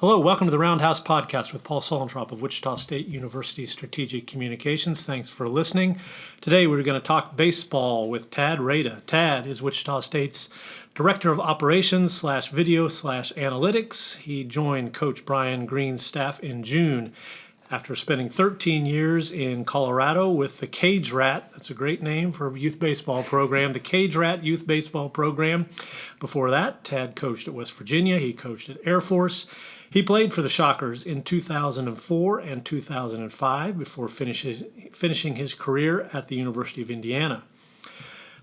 Hello, welcome to the Roundhouse podcast with Paul Solentrop of Wichita State University Strategic Communications. Thanks for listening. Today we're going to talk baseball with Tad Reida. Tad is Wichita State's Director of Operations / Video / Analytics. He joined Coach Brian Green's staff in June after spending 13 years in Colorado with the Cage Rat. That's a great name for a youth baseball program, the Cage Rat Youth Baseball Program. Before that, Tad coached at West Virginia. He coached at Air Force. He played for the Shockers in 2004 and 2005 before finishing his career at the University of Indiana.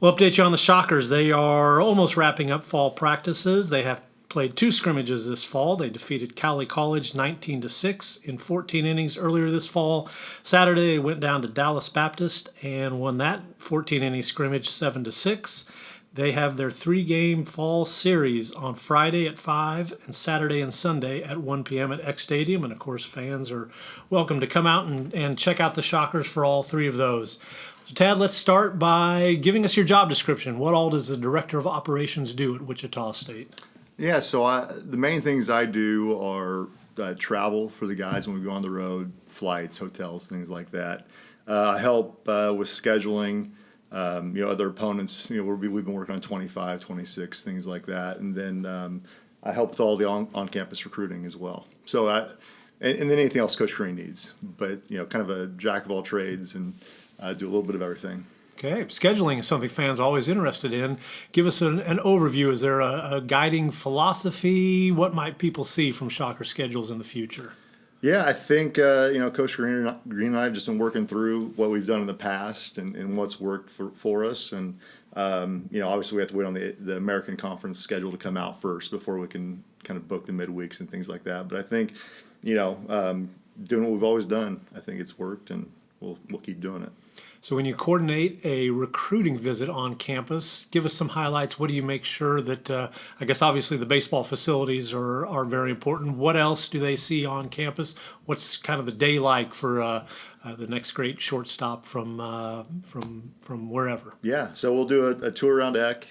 We'll update you on the Shockers. They are almost wrapping up fall practices. They have played 2 scrimmages this fall. They defeated Cali College 19-6 in 14 innings earlier this fall. Saturday, they went down to Dallas Baptist and won that 14-inning scrimmage 7-6. They have their 3-game fall series on Friday at 5 and Saturday and Sunday at 1 p.m. at Eck Stadium. And, of course, fans are welcome to come out and check out the Shockers for all 3 of those. So, Tad, let's start by giving us your job description. What all does the Director of Operations do at Wichita State? Yeah, so the main things I do are travel for the guys when we go on the road, flights, hotels, things like that. I help with scheduling. Other opponents, we've been working on 25, 26, things like that. And then I help with all the on-campus recruiting as well. So, and then anything else Coach Green needs. But, kind of a jack of all trades and do a little bit of everything. Okay, scheduling is something fans are always interested in. Give us an overview. Is there a guiding philosophy? What might people see from Shocker schedules in the future? Yeah, I think, Coach Green and I have just been working through what we've done in the past and what's worked for us. And, obviously we have to wait on the American Conference schedule to come out first before we can kind of book the midweeks and things like that. But I think, doing what we've always done, I think it's worked, and we'll keep doing it. So when you coordinate a recruiting visit on campus, give us some highlights. What do you make sure that, I guess obviously the baseball facilities are very important. What else do they see on campus? What's kind of the day like for the next great shortstop from wherever? Yeah, so we'll do a tour around Eck,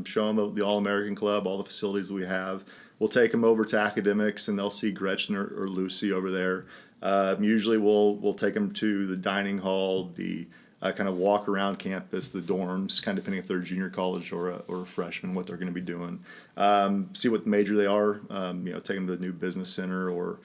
show them the All-American Club, all the facilities we have. We'll take them over to academics, and they'll see Gretchen or Lucy over there. Usually we'll take them to the dining hall, the kind of walk around campus, the dorms, kind of depending if they're a junior college or a freshman, what they're going to be doing. See what major they are, take them to the new business center or,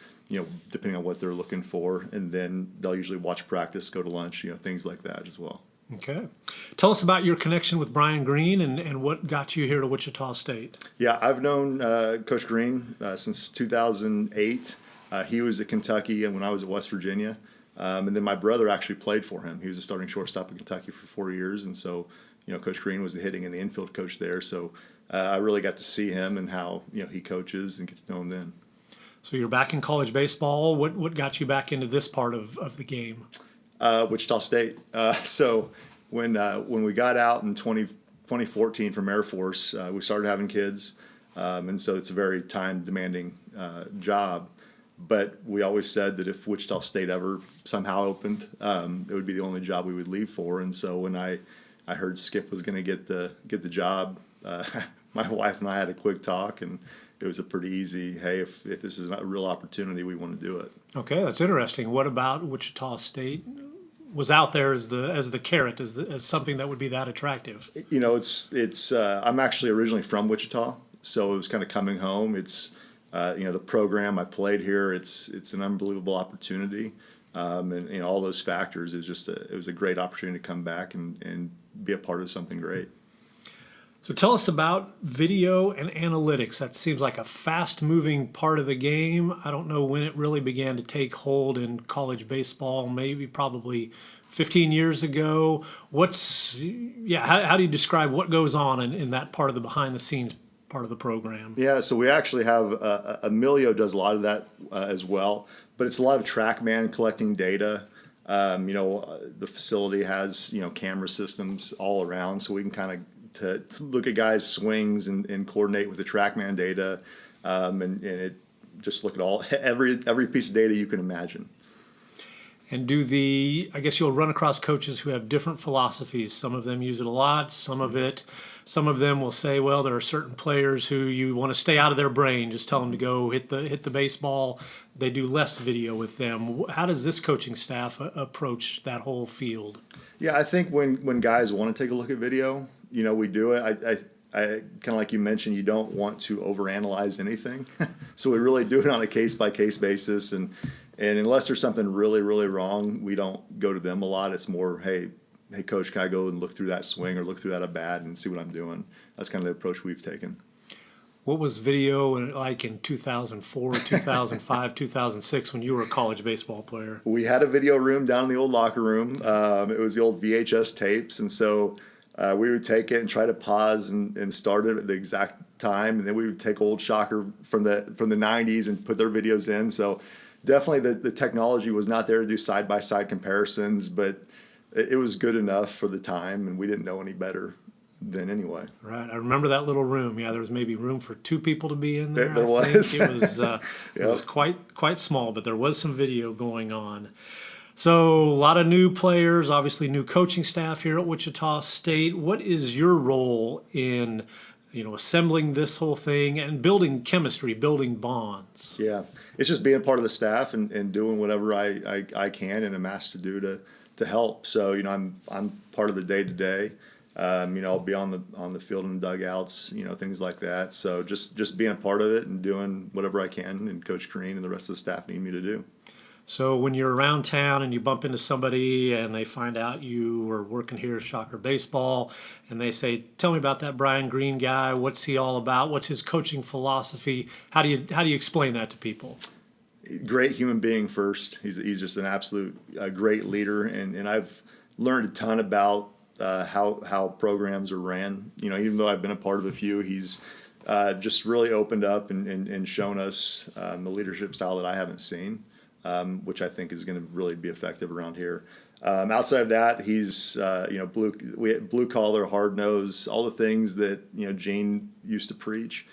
depending on what they're looking for. And then they'll usually watch practice, go to lunch, things like that as well. Okay. Tell us about your connection with Brian Green and what got you here to Wichita State. Yeah, I've known Coach Green since 2008. He was at Kentucky and when I was at West Virginia. And then my brother actually played for him. He was a starting shortstop in Kentucky for 4 years. And so, Coach Green was the hitting and the infield coach there. So I really got to see him and how, he coaches and get to know him then. So you're back in college baseball. What got you back into this part of the game? Wichita State. So when we got out in 2014 from Air Force, we started having kids. And so it's a very time-demanding job. But we always said that if Wichita State ever somehow opened, it would be the only job we would leave for. And so when I heard Skip was going to get the job, my wife and I had a quick talk, and it was a pretty easy, hey, if this is a real opportunity, we want to do it. Okay, that's interesting. What about Wichita State was out there as the carrot, as something that would be that attractive? It's I'm actually originally from Wichita, so it was kind of coming home. It's the program I played here, it's an unbelievable opportunity, and all those factors. It was a great opportunity to come back and be a part of something great. So tell us about video and analytics. That seems like a fast-moving part of the game. I don't know when it really began to take hold in college baseball. Probably 15 years ago. How do you describe what goes on in that part of the behind-the-scenes part of the program? Yeah, so we actually have Emilio does a lot of that as well, but it's a lot of TrackMan collecting data. The facility has camera systems all around, so we can kind of to look at guys' swings and coordinate with the TrackMan data, and it just look at every piece of data you can imagine. And I guess you'll run across coaches who have different philosophies. Some of them use it a lot. Some of them will say, well, there are certain players who you want to stay out of their brain. Just tell them to go hit the baseball. They do less video with them. How does this coaching staff approach that whole field? Yeah, I think when guys want to take a look at video, we do it. I kind of like you mentioned, you don't want to overanalyze anything. So we really do it on a case-by-case basis. And unless there's something really, really wrong, we don't go to them a lot. It's more, hey, coach, can I go and look through that swing or look through that at bat and see what I'm doing? That's kind of the approach we've taken. What was video like in 2004, 2005, 2006 when you were a college baseball player? We had a video room down in the old locker room. It was the old VHS tapes. And so we would take it and try to pause and start it at the exact time. And then we would take old Shocker from the 90s and put their videos in. So definitely the technology was not there to do side-by-side comparisons, but it was good enough for the time, and we didn't know any better then anyway. Right. I remember that little room. Yeah, there was maybe room for 2 people to be in there. There was. It was, it was quite small, but there was some video going on. So a lot of new players, obviously new coaching staff here at Wichita State. What is your role in assembling this whole thing and building chemistry, building bonds? Yeah, it's just being a part of the staff and doing whatever I can and am asked to do to help. So I'm part of the day to day. I'll be on the field and dugouts, things like that. So just being a part of it and doing whatever I can, and Coach Green and the rest of the staff need me to do. So when you're around town and you bump into somebody and they find out you were working here at Shocker Baseball and they say, tell me about that Brian Green guy. What's he all about? What's his coaching philosophy? How do you explain that to people? Great human being first. He's just an absolute great leader, and I've learned a ton about how programs are ran. Even though I've been a part of a few, he's just really opened up and shown us the leadership style that I haven't seen. Which I think is going to really be effective around here. Outside of that, he's blue collar, hard nose, all the things that Gene used to preach.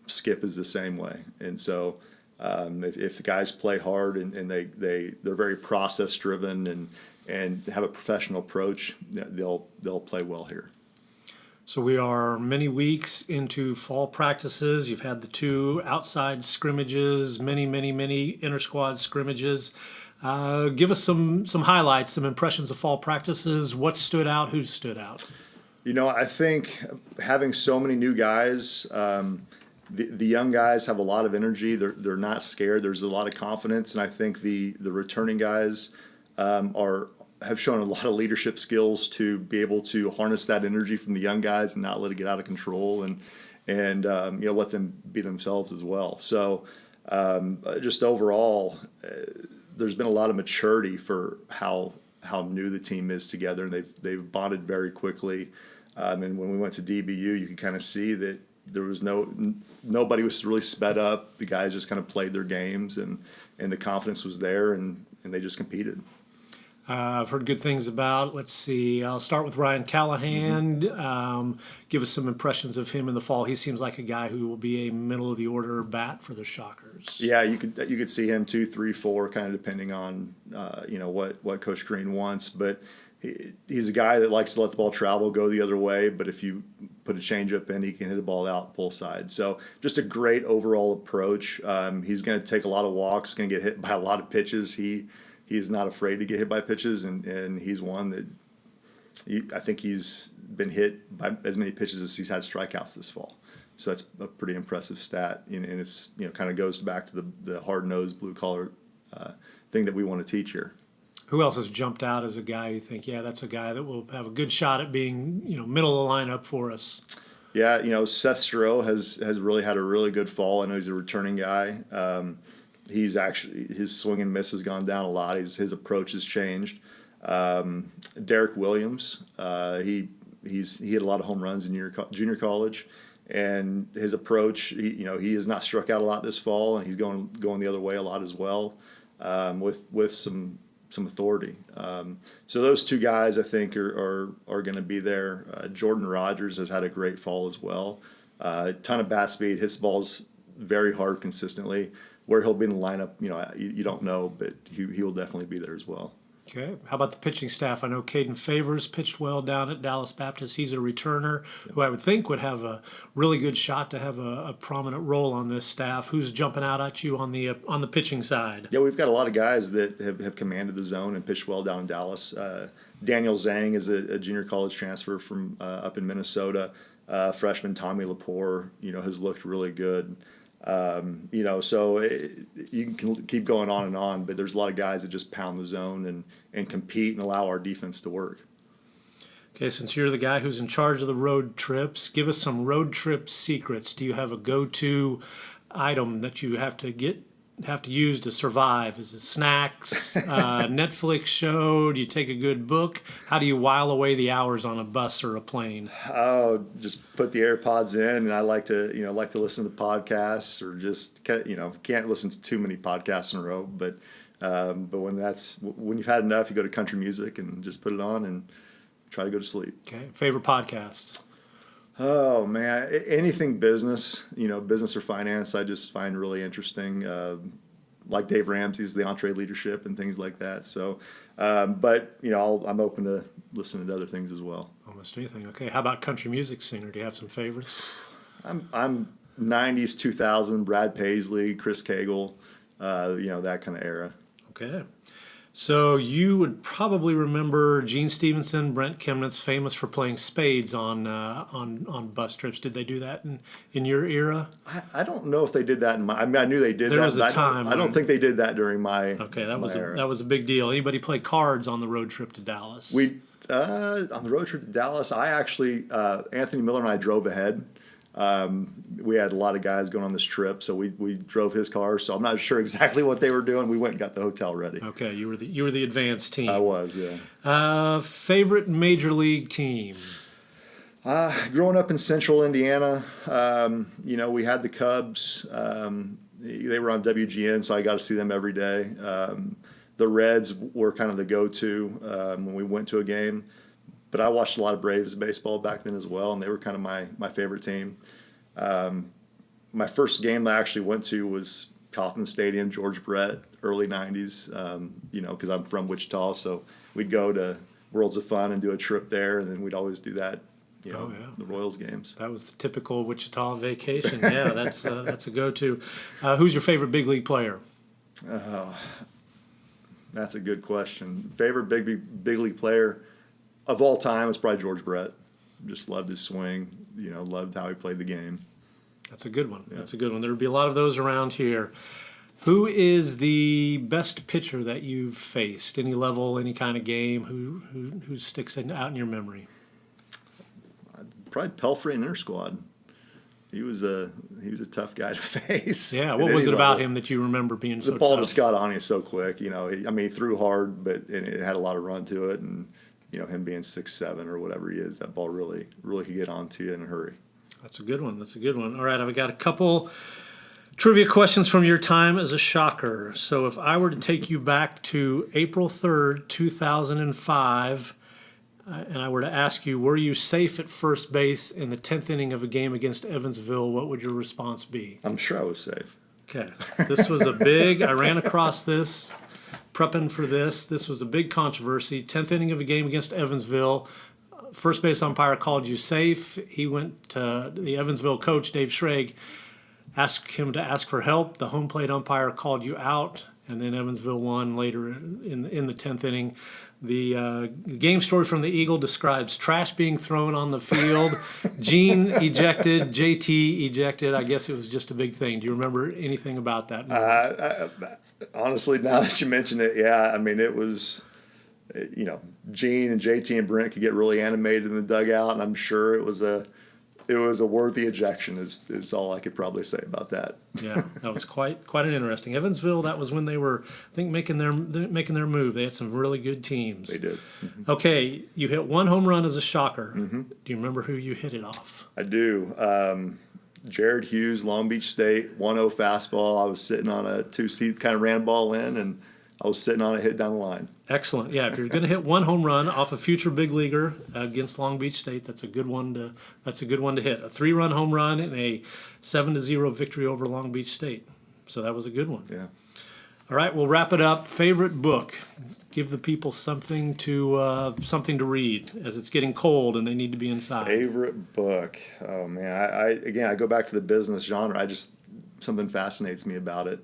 Skip is the same way, and so if the guys play hard and they're very process driven and have a professional approach, they'll play well here. So we are many weeks into fall practices. You've had the 2 outside scrimmages, many inter-squad scrimmages. Give us some highlights, some impressions of fall practices. What stood out? Who stood out? I think having so many new guys, the young guys have a lot of energy. They're not scared. There's a lot of confidence, and I think the returning guys have shown a lot of leadership skills to be able to harness that energy from the young guys and not let it get out of control and let them be themselves as well. So just overall, there's been a lot of maturity for how new the team is together, and they've bonded very quickly. And when we went to DBU, you could kind of see that there was nobody was really sped up. The guys just kind of played their games, and the confidence was there, and they just competed. I've heard good things about, let's see, I'll start with Ryan Callahan. Give us some impressions of him in the fall. He seems like a guy who will be a middle-of-the-order bat for the Shockers. Yeah, you could see him 2, 3, 4, kind of depending on what Coach Green wants. But he's a guy that likes to let the ball travel, go the other way. But if you put a changeup in, he can hit the ball out both sides. So just a great overall approach. He's going to take a lot of walks, going to get hit by a lot of pitches. He's not afraid to get hit by pitches, and he's one that I think he's been hit by as many pitches as he's had strikeouts this fall. So that's a pretty impressive stat, and it's kind of goes back to the hard-nosed, blue-collar thing that we want to teach here. Who else has jumped out as a guy you think, yeah, that's a guy that will have a good shot at being middle of the lineup for us? Yeah, Seth Stroh has really had a really good fall. I know he's a returning guy. He's actually, his swing and miss has gone down a lot. His approach has changed. Derek Williams, he hit a lot of home runs in junior college, and his approach, he has not struck out a lot this fall, and he's going the other way a lot as well, with some authority. So those 2 guys I think are going to be there. Jordan Rogers has had a great fall as well. A ton of bat speed, hits balls very hard consistently. Where he'll be in the lineup, you don't know, but he will definitely be there as well. Okay. How about the pitching staff? I know Caden Favors pitched well down at Dallas Baptist. He's a returner who I would think would have a really good shot to have a prominent role on this staff. Who's jumping out at you on the pitching side? Yeah, we've got a lot of guys that have commanded the zone and pitched well down in Dallas. Daniel Zhang is a junior college transfer from up in Minnesota. Freshman Tommy Lepore, has looked really good. So you can keep going on, but there's a lot of guys that just pound the zone and compete and allow our defense to work. Okay, since you're the guy who's in charge of the road trips, give us some road trip secrets. Do you have a go-to item that you have to use to survive? Is it snacks, Netflix show? Do you take a good book? How do you while away the hours on a bus or a plane? Oh, just put the AirPods in, and I like to listen to podcasts, or just can't listen to too many podcasts in a row. But when you've had enough, you go to country music and just put it on and try to go to sleep. Okay, favorite podcast? Oh man, anything business, business or finance, I just find really interesting. Like Dave Ramsey's The Entree Leadership and things like that. So, but I'm open to listening to other things as well. Almost anything. Okay, how about country music singer? Do you have some favorites? I'm 90s, 2000, Brad Paisley, Chris Cagle, that kind of era. Okay. So you would probably remember Gene Stevenson, Brent Kemnitz, famous for playing spades on bus trips. Did they do that in your era? I don't know if they did that I knew they did that. There was a time. I don't think they did that during my Okay, that era. was a big deal. Anybody play cards on the road trip to Dallas? We on the road trip to Dallas, I actually Anthony Miller and I drove ahead. We had a lot of guys going on this trip, so we drove his car. So I'm not sure exactly what they were doing. We went and got the hotel ready. Okay, you were the advanced team. I was, yeah. Favorite major league team? Growing up in Central Indiana, we had the Cubs. They were on WGN, so I got to see them every day. The Reds were kind of the go-to when we went to a game. But I watched a lot of Braves baseball back then as well, and they were kind of my favorite team. My first game I actually went to was Kauffman Stadium, George Brett, early 90s, because I'm from Wichita. So we'd go to Worlds of Fun and do a trip there, and then we'd always do that, the Royals games. That was the typical Wichita vacation. Yeah, that's a go-to. Who's your favorite big league player? That's a good question. Favorite big league player of all time is probably George Brett. Just loved his swing, loved how he played the game. That's a good one. Yeah. That's a good one. There would be a lot of those around here. Who is the best pitcher that you've faced? Any level, any kind of game? Who sticks out in your memory? Probably Pelfrey in inter-squad. He was a tough guy to face. Yeah, what was it about him that you remember being so tough? The ball just got on you so quick. He threw hard, but it had a lot of run to it, and him being 6'7" or whatever he is, that ball really could get onto you in a hurry. That's a good one. All right, I've got a couple trivia questions from your time as a Shocker. So if I were to take you back to April 3rd, 2005, and I were to ask you, were you safe at first base in the 10th inning of a game against Evansville, what would your response be? I'm sure I was safe. Okay. This was I ran across this, prepping for this. This was a big controversy. 10th inning of a game against Evansville. First base umpire called you safe. He went to the Evansville coach, Dave Schrag, asked him to ask for help. The home plate umpire called you out, and then Evansville won later in the 10th inning. The game story from the Eagle describes trash being thrown on the field, Gene ejected, JT ejected. I guess it was just a big thing. Do you remember anything about that? Honestly, now that you mention it, yeah. It was, Gene and JT and Brent could get really animated in the dugout, and I'm sure it was a worthy ejection. Is all I could probably say about that. Yeah, that was quite an interesting. Evansville, that was when they were, I think, making their move. They had some really good teams. They did. Mm-hmm. Okay, you hit one home run as a Shocker. Mm-hmm. Do you remember who you hit it off? I do. Jared Hughes, Long Beach State, 1-0 fastball. I was sitting on a two-seat, kind of ran ball in, and I was sitting on a hit down the line. Excellent. Yeah, if you're going to hit one home run off a future big leaguer against Long Beach State, that's a good one to hit. A 3-run home run and a 7-0 victory over Long Beach State. So that was a good one. Yeah. All right, we'll wrap it up. Favorite book? Give the people something to read as it's getting cold and they need to be inside. Favorite book? Oh man, I go back to the business genre. Something fascinates me about it.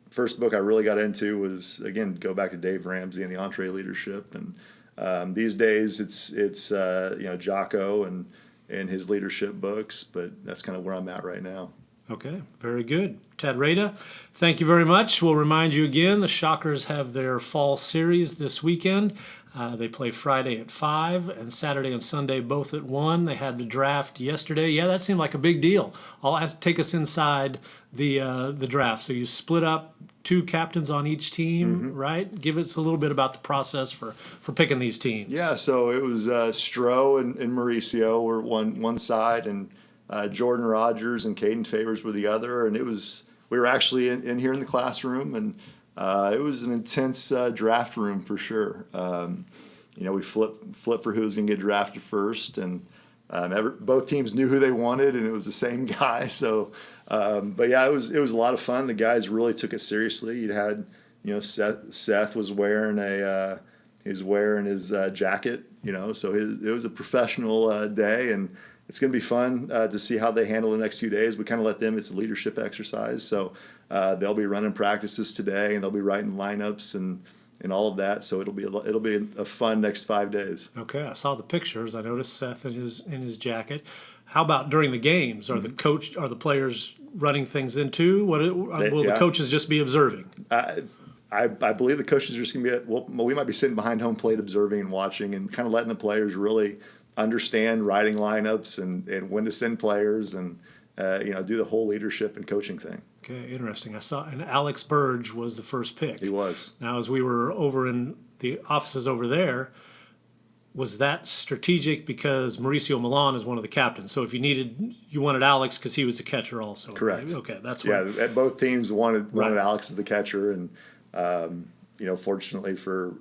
First book I really got into was, again, go back to Dave Ramsey and the EntreLeadership, and these days it's Jocko and his leadership books, but that's kind of where I'm at right now. Okay, very good. Tad Reida, thank you very much. We'll remind you again, the Shockers have their fall series this weekend. They play Friday at 5 and Saturday and Sunday both at 1. They had the draft yesterday. Yeah, that seemed like a big deal. Take us inside the draft. So you split up 2 captains on each team, right? Give us a little bit about the process for picking these teams. Yeah, so it was Stroh and Mauricio were one side, and Jordan Rogers and Caden Favors were the other. And we were actually in here in the classroom, and it was an intense draft room for sure. We flipped for who was going to get drafted first, and both teams knew who they wanted, and it was the same guy. So, but yeah, it was a lot of fun. The guys really took it seriously. You had, Seth was wearing his jacket, so it was a professional day, and it's going to be fun to see how they handle the next few days. We kind of let them. It's a leadership exercise, so they'll be running practices today, and they'll be writing lineups and all of that. So it'll be a fun next 5 days. Okay, I saw the pictures. I noticed Seth in his jacket. How about during the games? Are the players running things in too? Will the coaches just be observing? I believe the coaches are just going to be we might be sitting behind home plate observing and watching and kind of letting the players really understand writing lineups and when to send players and do the whole leadership and coaching thing. Okay, interesting. I saw, and Alex Burge was the first pick. He was. Now, as we were over in the offices over there, was that strategic because Mauricio Milan is one of the captains? So if you wanted Alex because he was a catcher also. Correct. Right? Okay, that's right. Yeah, both teams wanted Alex as the catcher, and fortunately for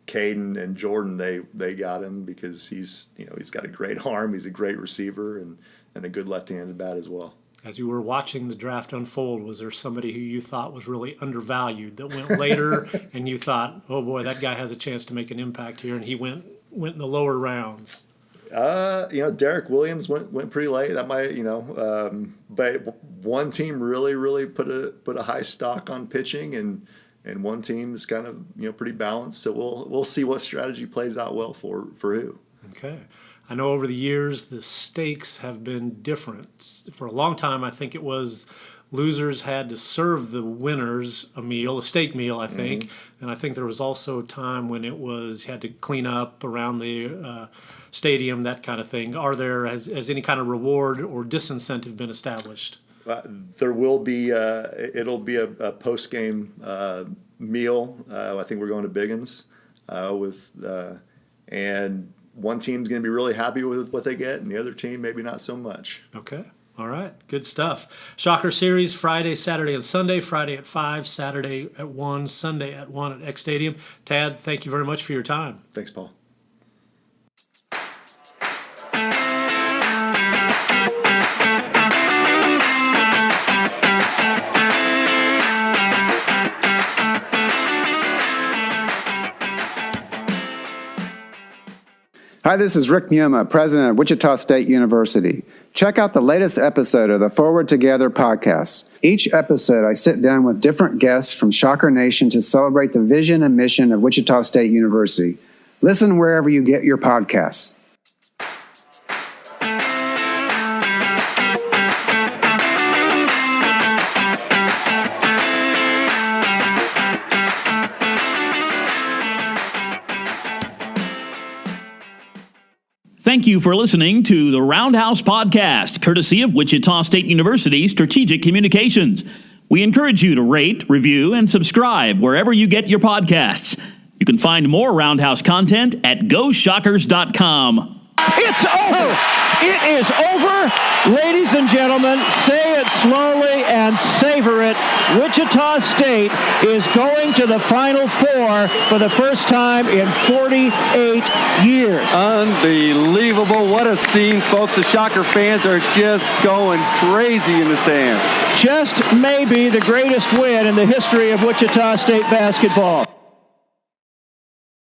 Caden and Jordan, they got him because he's got a great arm, he's a great receiver, and a good left-handed bat as well. As you were watching the draft unfold, was there somebody who you thought was really undervalued that went later and you thought, oh boy, that guy has a chance to make an impact here, and he went in the lower rounds? Derek Williams went pretty late. That might, but one team really put a high stock on pitching, and one team is kind of pretty balanced. So we'll see what strategy plays out well for who. Okay. I know over the years the stakes have been different. For a long time, I think it was losers had to serve the winners a steak meal, I think. And I think there was also a time when it was you had to clean up around the stadium, that kind of thing. Has any kind of reward or disincentive been established? There will be. It'll be a post-game meal. I think we're going to Biggins and one team's going to be really happy with what they get, and the other team maybe not so much. Okay. All right. Good stuff. Shocker Series, Friday, Saturday, and Sunday. Friday at 5, Saturday at 1, Sunday at 1 at Eck Stadium. Tad, thank you very much for your time. Thanks, Paul. Hi, this is Rick Muma, president of Wichita State University. Check out the latest episode of the Forward Together podcast. Each episode, I sit down with different guests from Shocker Nation to celebrate the vision and mission of Wichita State University. Listen wherever you get your podcasts. Thank you for listening to the Roundhouse podcast, courtesy of Wichita State University Strategic Communications. We encourage you to rate, review, and subscribe wherever you get your podcasts. You can find more Roundhouse content at GoShockers.com. It's over. It is over. Ladies and gentlemen, say it slowly and savor it. Wichita State is going to the Final Four for the first time in 48 years. Unbelievable. What a scene, folks. The Shocker fans are just going crazy in the stands. Just maybe the greatest win in the history of Wichita State basketball.